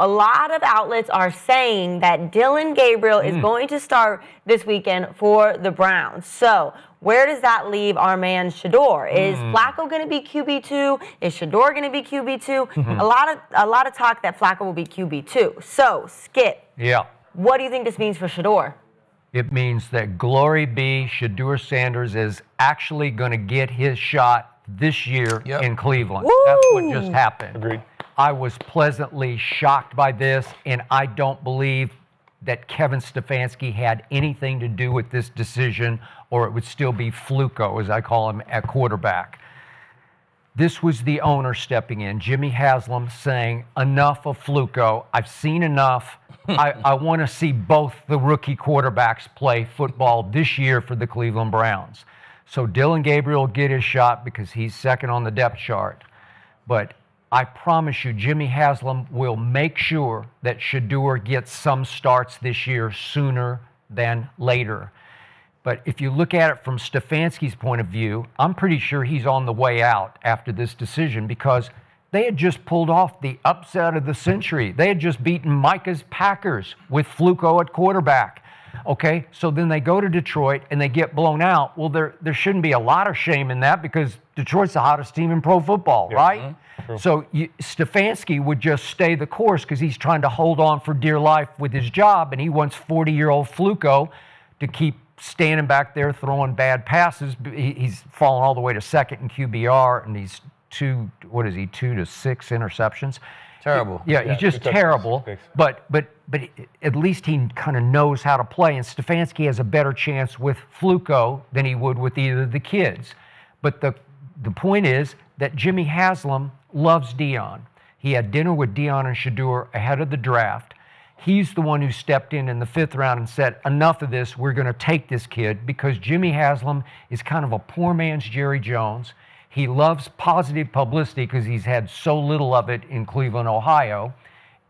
a lot of outlets are saying that Dillon Gabriel is going to start this weekend for the Browns. So where does that leave our man Shedeur? Is Flacco going to be QB2? Is Shedeur going to be QB2? A lot of talk that Flacco will be QB2. So, Skip, what do you think this means for Shedeur? It means that glory be Deion Sanders is actually going to get his shot this year in Cleveland. Woo! That's what just happened. Agreed. I was pleasantly shocked by this, and I don't believe that Kevin Stefanski had anything to do with this decision, or it would still be Flacco, as I call him, at quarterback. This was the owner stepping in, Jimmy Haslam, saying, enough of Flacco. I've seen enough. I want to see both the rookie quarterbacks play football this year for the Cleveland Browns. So Dillon Gabriel will get his shot because he's second on the depth chart. But I promise you, Jimmy Haslam will make sure that Shedeur gets some starts this year sooner than later. But if you look at it from Stefanski's point of view, I'm pretty sure he's on the way out after this decision because they had just pulled off the upset of the century. They had just beaten Micah's Packers with Flacco at quarterback. Okay, so then they go to Detroit and they get blown out. Well, there shouldn't be a lot of shame in that because Detroit's the hottest team in pro football, right? Mm-hmm. So Stefanski would just stay the course because he's trying to hold on for dear life with his job, and he wants 40-year-old Flacco to keep standing back there throwing bad passes. He's fallen all the way to second in QBR, and he's 2 to 6 interceptions. Terrible. He's just terrible. But at least he kind of knows how to play, and Stefanski has a better chance with Flacco than he would with either of the kids. But the point is that Jimmy Haslam loves Deion. He had dinner with Deion and Shedeur ahead of the draft. He's the one who stepped in the 5th round and said, enough of this, we're going to take this kid, because Jimmy Haslam is kind of a poor man's Jerry Jones. He loves positive publicity because he's had so little of it in Cleveland, Ohio.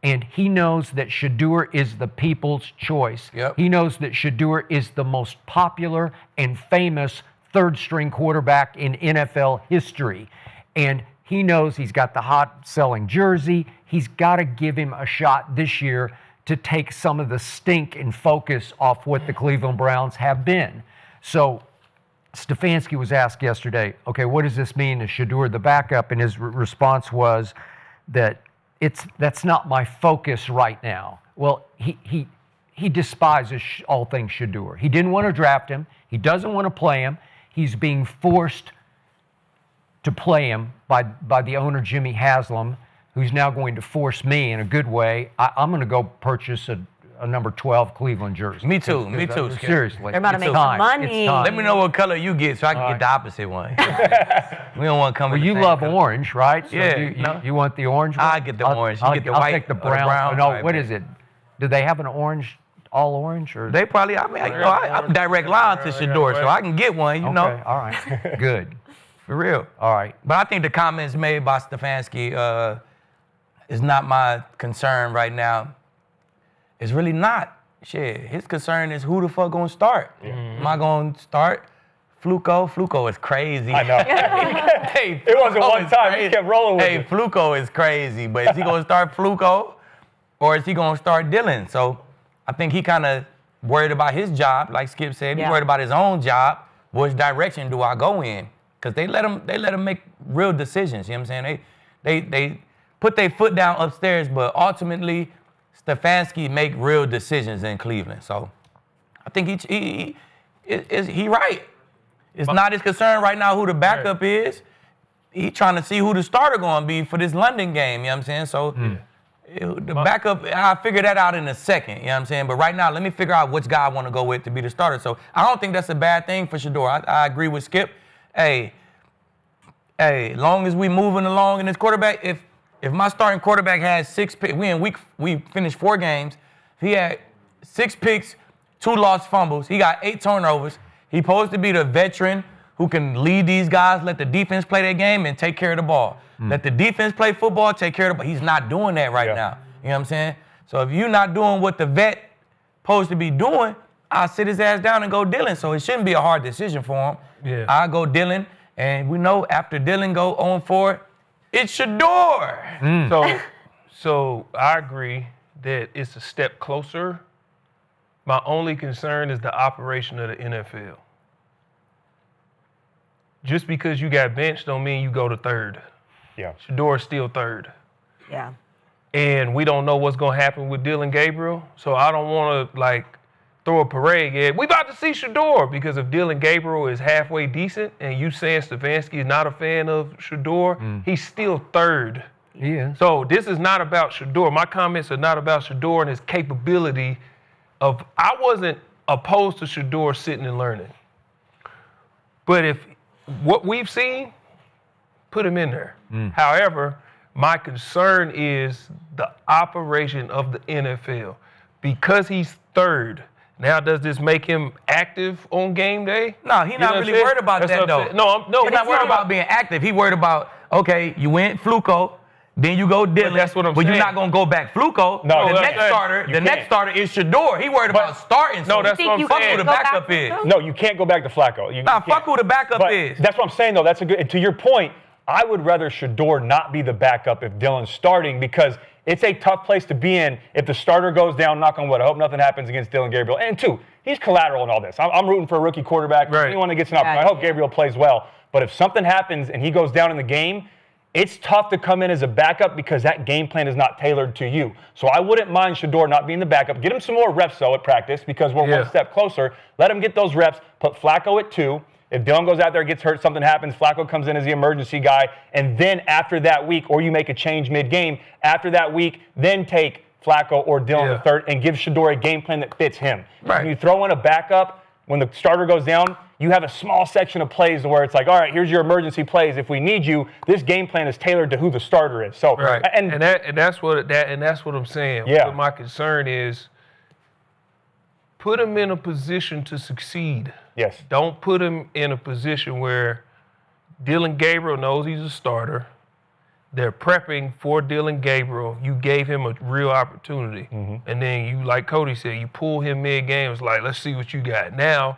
And he knows that Shedeur is the people's choice. Yep. He knows that Shedeur is the most popular and famous third-string quarterback in NFL history. And he knows he's got the hot-selling jersey. He's got to give him a shot this year to take some of the stink and focus off what the Cleveland Browns have been. So Stefanski was asked yesterday, okay, what does this mean to Shedeur, the backup? And his response was that that's not my focus right now. Well, he despises all things Shedeur. He didn't want to draft him. He doesn't want to play him. He's being forced to play him by the owner, Jimmy Haslam, who's now going to force me in a good way. I'm going to go purchase a number 12 Cleveland jersey. Me too. Seriously. They're about to make some money. Let me know what color you get so I can get the opposite one. We don't want to come. Well, you love orange, right? So you want the orange one? I get the orange. You get the white. I'll take the brown. No, what is it? Do they have an orange, all orange? Or? They probably, I'm direct line to Shedeur, so I can get one, you know. All right. Good. For real. All right. But I think the comments made by Stefanski is not my concern right now. It's really not. Shit, his concern is who the fuck gonna start. Am I gonna start Flacco? Flacco is crazy. I know. Hey, it wasn't one time. He kept rolling with it. Hey, Flacco is crazy, but is he gonna start Flacco or is he gonna start Dillon? So I think he kind of worried about his job, like Skip said. He's worried about his own job. Which direction do I go in? Because they let him make real decisions. You know what I'm saying? They put their foot down upstairs, but ultimately Stefanski make real decisions in Cleveland. So I think he right. It's not his concern right now who the backup is. He trying to see who the starter going to be for this London game. You know what I'm saying? So the backup, I'll figure that out in a second. You know what I'm saying? But right now, let me figure out which guy I want to go with to be the starter. So I don't think that's a bad thing for Shedeur. I agree with Skip. Hey, long as we moving along in this quarterback, if my starting quarterback has 6 picks, we finished 4 games. He had 6 picks, 2 lost fumbles. He got 8 turnovers. He's supposed to be the veteran who can lead these guys, let the defense play their game, and take care of the ball. Let the defense play football, take care of the ball. He's not doing that right now. You know what I'm saying? So if you're not doing what the vet supposed to be doing, I'll sit his ass down and go Dillon. So it shouldn't be a hard decision for him. Yeah. I'll go Dillon, and we know after Dillon go 0-4, it's Shedeur. So So I agree that it's a step closer. My only concern is the operation of the NFL. Just because you got benched don't mean you go to third. Yeah. Shedeur's still third. Yeah. And we don't know what's going to happen with Dillon Gabriel. So I don't want to, throw a parade. Yeah, we about to see Shedeur, because if Dillon Gabriel is halfway decent and you saying Stefanski is not a fan of Shedeur, he's still third. Yeah. So this is not about Shedeur. My comments are not about Shedeur and his capability of. I wasn't opposed to Shedeur sitting and learning. But if what we've seen, put him in there. However, my concern is the operation of the NFL. Because he's third, now does this make him active on game day? No, he's not really worried about that, though. No, he's not worried about being active. He's worried about, okay, you went Flacco, then you go Dillon. That's what I'm saying. But you're not going to go back Flacco. No, the next starter is Shedeur. He worried about starting. No, that's what I'm Fuck saying. who the backup is. No, you can't go back to Flacco. Fuck who the backup is. That's what I'm saying, though. That's a good. And to your point, I would rather Shedeur not be the backup if Dillon's starting, because it's a tough place to be in if the starter goes down, knock on wood. I hope nothing happens against Dillon Gabriel. And two, he's collateral in all this. I'm rooting for a rookie quarterback. Right. Anyone that gets an opportunity. I hope Gabriel plays well. But if something happens and he goes down in the game, it's tough to come in as a backup because that game plan is not tailored to you. So I wouldn't mind Shedeur not being the backup. Get him some more reps, though, at practice, because we're one step closer. Let him get those reps. Put Flacco at 2. If Dillon goes out there, gets hurt, something happens, Flacco comes in as the emergency guy, and then after that week, or you make a change mid-game, after that week, then take Flacco or Dillon the third and give Shedeur a game plan that fits him. Right. When you throw in a backup, when the starter goes down, you have a small section of plays where it's like, all right, here's your emergency plays. If we need you, this game plan is tailored to who the starter is. So, and that's what I'm saying. Yeah. What my concern is, put him in a position to succeed. Yes. Don't put him in a position where Dillon Gabriel knows he's a starter. They're prepping for Dillon Gabriel. You gave him a real opportunity. And then you, like Cody said, you pull him mid-game. It's like, let's see what you got. Now,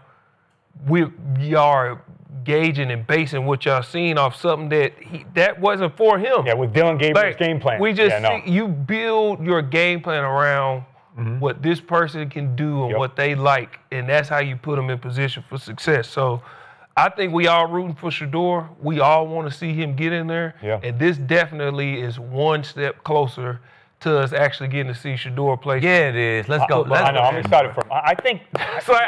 we are gauging and basing what y'all seen off something that wasn't for him. Yeah, with Dillon Gabriel's game plan. We just you build your game plan around what this person can do and what they like, and that's how you put them in position for success. So I think we all rooting for Shedeur. We all want to see him get in there, and this definitely is one step closer to us actually getting to see Shedeur play. Yeah, it is. Let's go. I know. I'm excited for him. I think. It's like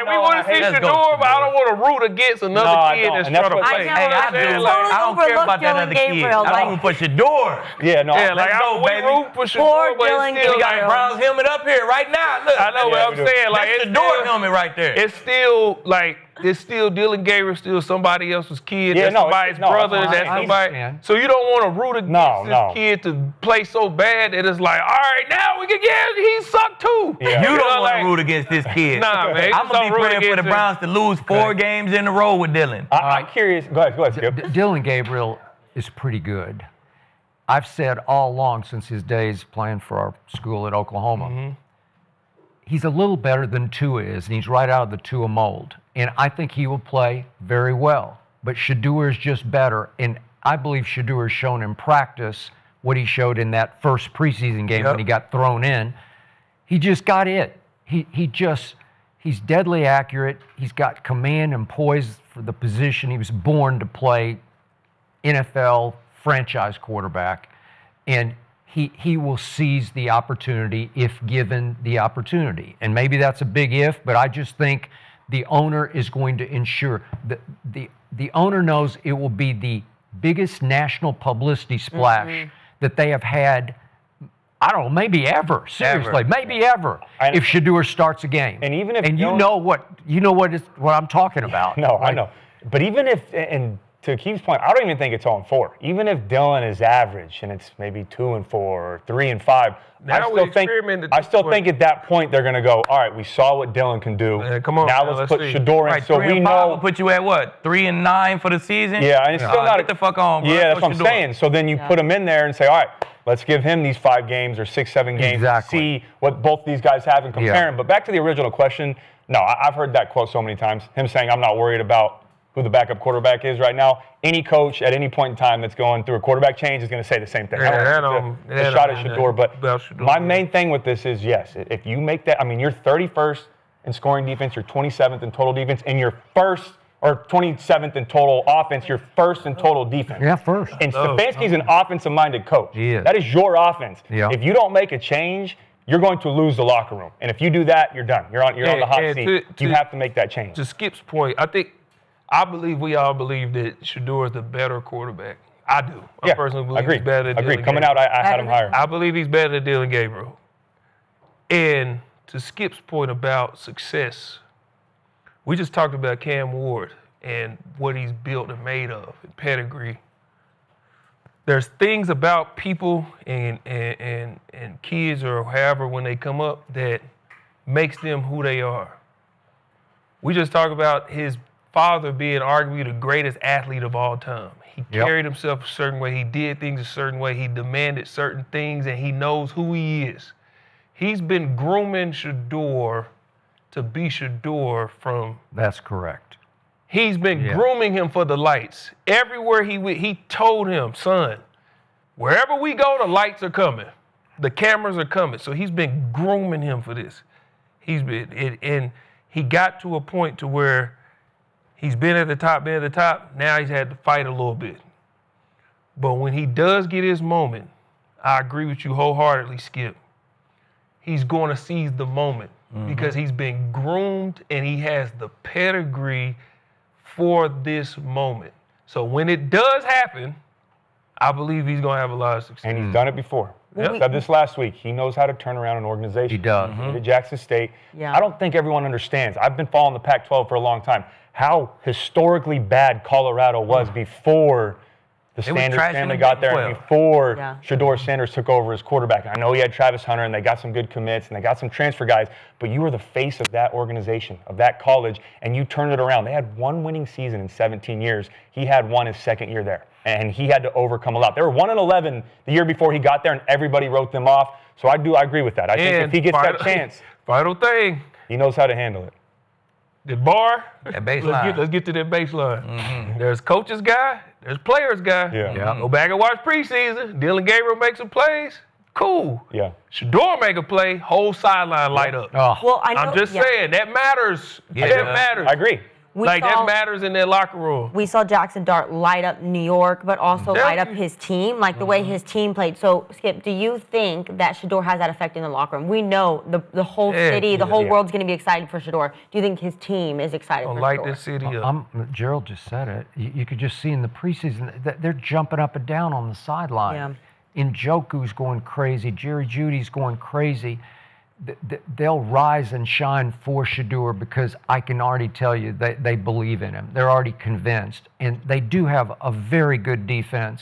we want to see Shedeur, but I don't want to root against another kid that's trying to play. I don't care about that other kid. I'm rooting for Shedeur. Yeah, no. Yeah, we root for Shedeur, but it's still we got Brown's helmet up here right now. Look, I know what I'm saying. That's Shedeur helmet right there. It's still Dillon Gabriel, still somebody else's kid. That's somebody's brother. That's somebody. So you don't want to root against this kid to play so bad that it's like, all right, now we can get he sucked too. Yeah. You don't want to root against this kid. Nah, man. I'm going to be praying for the Browns to lose 4 games in a row with Dillon. I'm curious. Go ahead, Skip. Dillon Gabriel is pretty good. I've said all along since his days playing for our school at Oklahoma, he's a little better than Tua is, and he's right out of the Tua mold. And I think he will play very well. But Shedeur is just better, and I believe Shedeur has shown in practice what he showed in that first preseason game when he got thrown in. He just got it. He's deadly accurate. He's got command and poise for the position. He was born to play NFL franchise quarterback, and he will seize the opportunity if given the opportunity. And maybe that's a big if, but I just think the owner is going to ensure that the owner knows it will be the biggest national publicity splash that they have had, I don't know, maybe ever. Seriously, maybe ever. If Shedeur starts a game. And even if you know what I'm talking about. No, I know. But even if, and to Keith's point, I don't even think it's 0-4. Even if Dillon is average and it's maybe 2-4 or 3-5, I still think at that point they're going to go, all right, we saw what Dillon can do. Come on, now let's put Shedeur in. So 3 we and 5 know. will put you at what? 3-9 for the season? Yeah, and it's still not. Get the fuck on, bro. Yeah, that's what I'm saying. So then you put him in there and say, all right, let's give him these 5 games or 6-7 games to see what both these guys have and compare them. But back to the original question, no, I've heard that quote so many times. Him saying, I'm not worried about who the backup quarterback is right now. Any coach at any point in time that's going through a quarterback change is going to say the same thing. Yeah, I don't think it's a shot at Shedeur, but my main thing with this is, yes, if you make that, I mean, you're 31st in scoring defense, you're 27th in total defense, and you're 27th in total offense, you're first in total defense. Yeah, first. And Stefanski's an offensive-minded coach. He is. That is your offense. Yeah. If you don't make a change, you're going to lose the locker room. And if you do that, you're done. You're on the hot seat. You have to make that change. To Skip's point, I believe we all believe that Shedeur is the better quarterback. I do. I personally believe he's better than Dillon Coming Gabriel. out, I had him higher. I believe he's better than Dillon Gabriel. And to Skip's point about success, we just talked about Cam Ward and what he's built and made of, and pedigree. There's things about people and kids or however when they come up that makes them who they are. We just talked about his father being arguably the greatest athlete of all time. He carried himself a certain way. He did things a certain way. He demanded certain things, and he knows who he is. He's been grooming Shedeur to be Shedeur from... That's correct. He's been grooming him for the lights. Everywhere he went, he told him, son, wherever we go, the lights are coming. The cameras are coming. So he's been grooming him for this. And he got to a point to where he's been at the top. Now he's had to fight a little bit. But when he does get his moment, I agree with you wholeheartedly, Skip. He's going to seize the moment because he's been groomed and he has the pedigree for this moment. So when it does happen, I believe he's going to have a lot of success. And he's done it before. Yep. Said this last week. He knows how to turn around an organization. He does. He did Jackson State. Yeah. I don't think everyone understands. I've been following the Pac-12 for a long time. How historically bad Colorado was before the Sanders family got there and before Shedeur Sanders took over as quarterback. I know he had Travis Hunter and they got some good commits and they got some transfer guys, but you were the face of that organization, of that college, and you turned it around. They had one winning season in 17 years. He had one his second year there, and he had to overcome a lot. They were 1-11 the year before he got there, and everybody wrote them off. So I agree with that. I think if he gets that chance, final thing, he knows how to handle it. The bar, that baseline. Let's get to that baseline. There's coach's guy, there's player's guy. Go back and watch preseason. Dillon Gabriel makes some plays. Cool. Yeah. Shedeur make a play, whole sideline light up. Well, I'm just saying, that matters. Yeah, that matters. I agree. That matters in their locker room. We saw Jackson Dart light up New York, but also light up his team, like the way his team played. So, Skip, do you think that Shedeur has that effect in the locker room? We know the whole city, the whole world's going to be excited for Shedeur. Do you think his team is excited for light Shedeur? this city up. Gerald just said it. You could just see in the preseason that they're jumping up and down on the sideline. Njoku's going crazy. Jerry Judy's going crazy. They'll rise and shine for Shedeur because I can already tell you they believe in him. They're already convinced. And they do have a very good defense.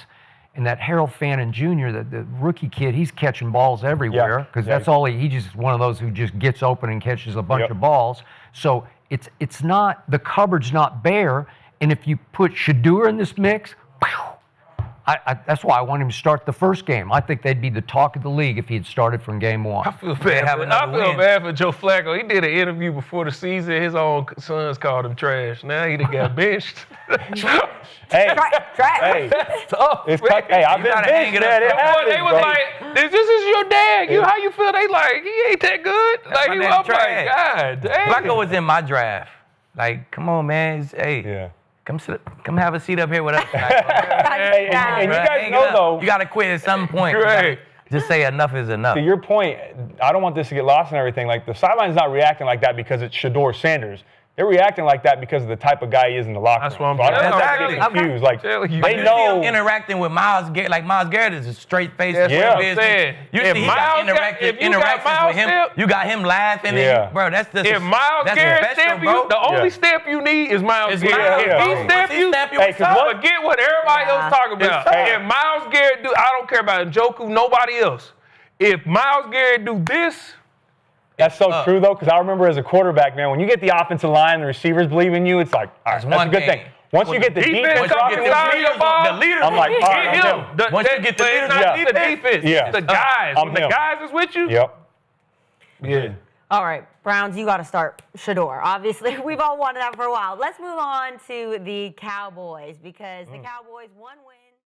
And that Harold Fannin Jr., the rookie kid, he's catching balls everywhere because that's all he's just one of those who just gets open and catches a bunch of balls. So it's not, the cupboard's not bare. And if you put Shedeur in this mix, that's why I want him to start the first game. I think they'd be the talk of the league if he had started from game one. I feel bad for Joe Flacco. He did an interview before the season. His own sons called him trash. Now he done got benched. Hey, Tough, I've been benched. They was like, this is your dad. How you feel? They like, he ain't that good. Like, I'm like, God damn. Flacco was in my draft. Like, come on, man. Come have a seat up here with us. And you guys know, though. You got to quit at some point. Right. Just say enough is enough. To your point, I don't want this to get lost and everything. Like, the sideline's not reacting like that because it's Shedeur Sanders. They're reacting like that because of the type of guy he is in the locker room. That's what I'm saying. Exactly. Confused. Like, they know. Interacting with Myles Garrett. Like, Myles Garrett is a straight face. That's what I'm saying. You see, he got interactions with him. You got him laughing. Bro, that's just. If Myles Garrett stamp you, the only stamp you need is Myles Garrett. If he stamp you, forget what everybody else talking about. If Myles Garrett do, I don't care about Njoku, nobody else. If Myles Garrett do this. That's so true, though, because I remember as a quarterback, man, when you get the offensive line and the receivers believe in you, it's like, all right, that's a good thing. Once you get the defense talking the leaders, I'm like, all right, him. Once you get the defense, the guys. When the guys is with you. Yep. Yeah. All right, Browns, you got to start Shedeur. Obviously, we've all wanted that for a while. Let's move on to the Cowboys because the Cowboys, 1 win.